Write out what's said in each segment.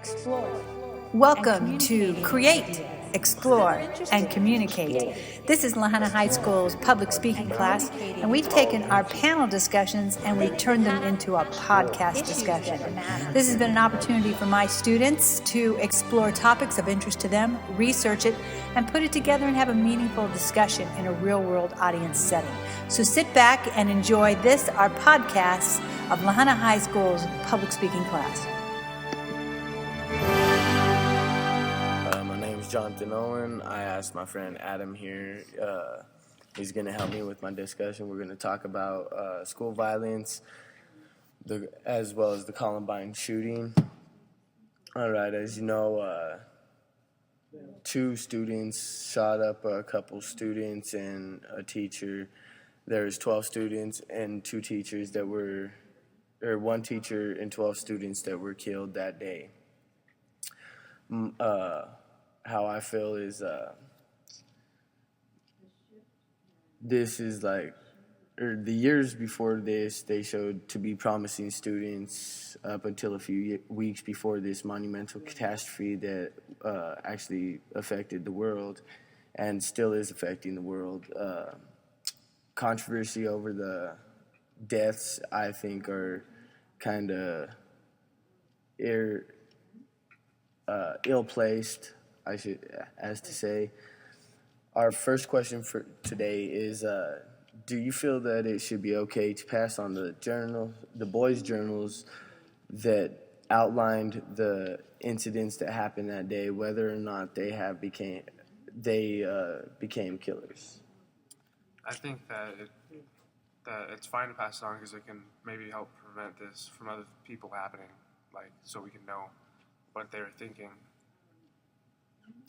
explore. Welcome to Create, Explore, and Communicate. This is Lahaina High School's public speaking class, and we've taken our panel discussions and we've turned them into a podcast discussion. This has been an opportunity for my students to explore topics of interest to them, research it, and put it together and have a meaningful discussion in a real-world audience setting. So sit back and enjoy this, our podcast of Lahaina High School's public speaking class. My name is Jon Owen. I asked my friend Adam here. He's going to help me with my discussion. We're going to talk about school violence, as well as the Columbine shooting. All right, as you know, 2 students shot up a couple students and a teacher. There's 12 students and 2 teachers that were, or 1 teacher and 12 students that were killed that day. How I feel is this is like, or the years before this, they showed to be promising students up until a few weeks before this monumental catastrophe that actually affected the world and still is affecting the world. Controversy over the deaths, I think, are kind of ill-placed, as to say. Our first question for today is, do you feel that it should be okay to pass on the boys' journals that outlined the incidents that happened that day, whether or not they became killers? I think that it's fine to pass it on because it can maybe help prevent this from other people happening, like so we can know what they were thinking.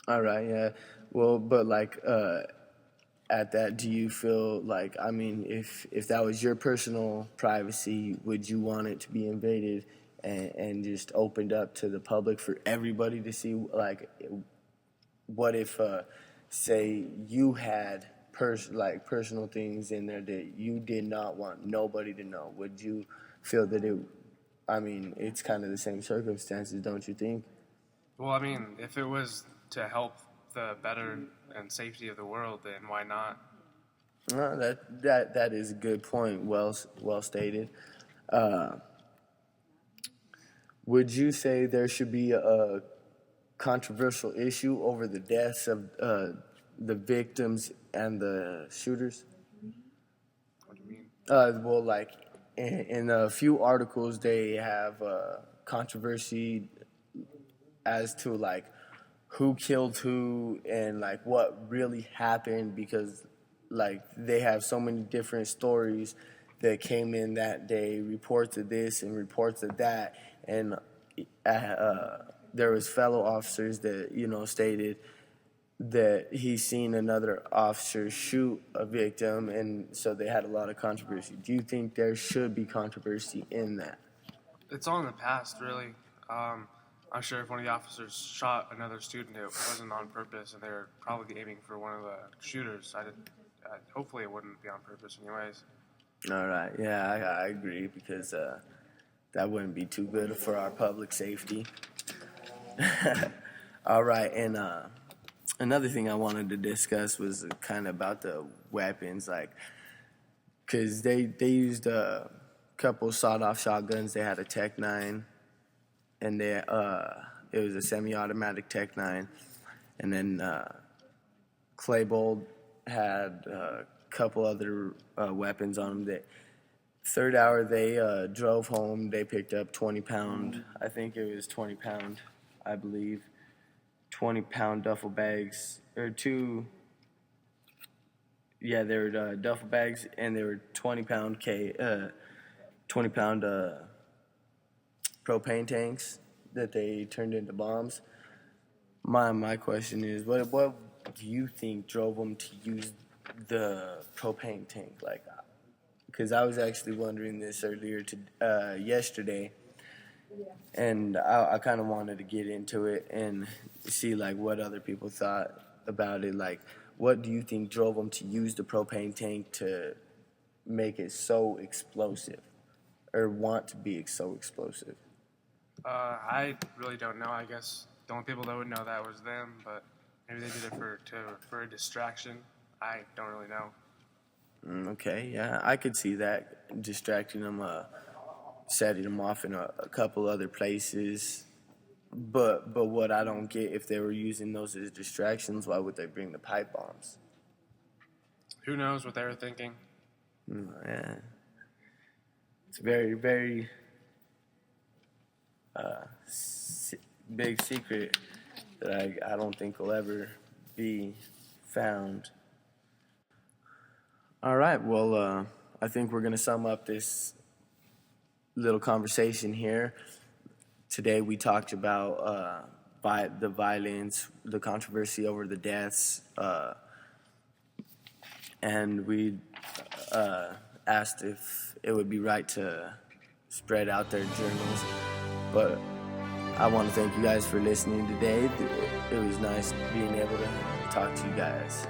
All right, yeah. Well, but like at that, do you feel like, I mean, if that was your personal privacy, would you want it to be invaded and just opened up to the public for everybody to see? Like, what if, say, you had personal things in there that you did not want nobody to know? Would you feel that it's kind of the same circumstances, don't you think? Well, I mean, if it was to help the better and safety of the world, then why not? No, that is a good point. Well stated. Would you say there should be a controversial issue over the deaths of the victims and the shooters? What do you mean? Well, like in a few articles, they have controversy as to like who killed who and like what really happened, because like they have so many different stories that came in that day, reports of this and reports of that, and there was fellow officers that stated that he's seen another officer shoot a victim, and so they had a lot of controversy. Do you think there should be controversy in that? It's all in the past, really. I'm sure if one of the officers shot another student, it wasn't on purpose, and they were probably aiming for one of the shooters. Hopefully it wouldn't be on purpose anyways. All right, yeah, I agree, because that wouldn't be too good for our public safety. All right, and another thing I wanted to discuss was kind of about the weapons, like, because they used a couple sawed-off shotguns. They had a Tech 9, and it was a semi-automatic Tech 9, and then Claybold had a couple other weapons on them. Third hour, they drove home. They picked up 20-pound, I think it was 20-pound, I believe, 20-pound duffel bags, or two. Yeah, they were duffel bags, and they were 20-pound propane tanks that they turned into bombs. My question is, what do you think drove them to use the propane tank? Like, because I was actually wondering this earlier yesterday, and I kind of wanted to get into it and see like what other people thought about it. Like, what do you think drove them to use the propane tank to make it so explosive, or want to be so explosive? I really don't know. I guess the only people that would know that was them, but maybe they did it for a distraction. I don't really know. Okay, yeah, I could see that, distracting them, setting them off in a couple other places. But what I don't get, if they were using those as distractions, why would they bring the pipe bombs? Who knows what they were thinking? Yeah. It's very, very big secret that I don't think will ever be found. All right, well, I think we're going to sum up this little conversation here. Today we talked about the violence, the controversy over the deaths, and we asked if it would be right to spread out their journals. But I want to thank you guys for listening today. It was nice being able to talk to you guys.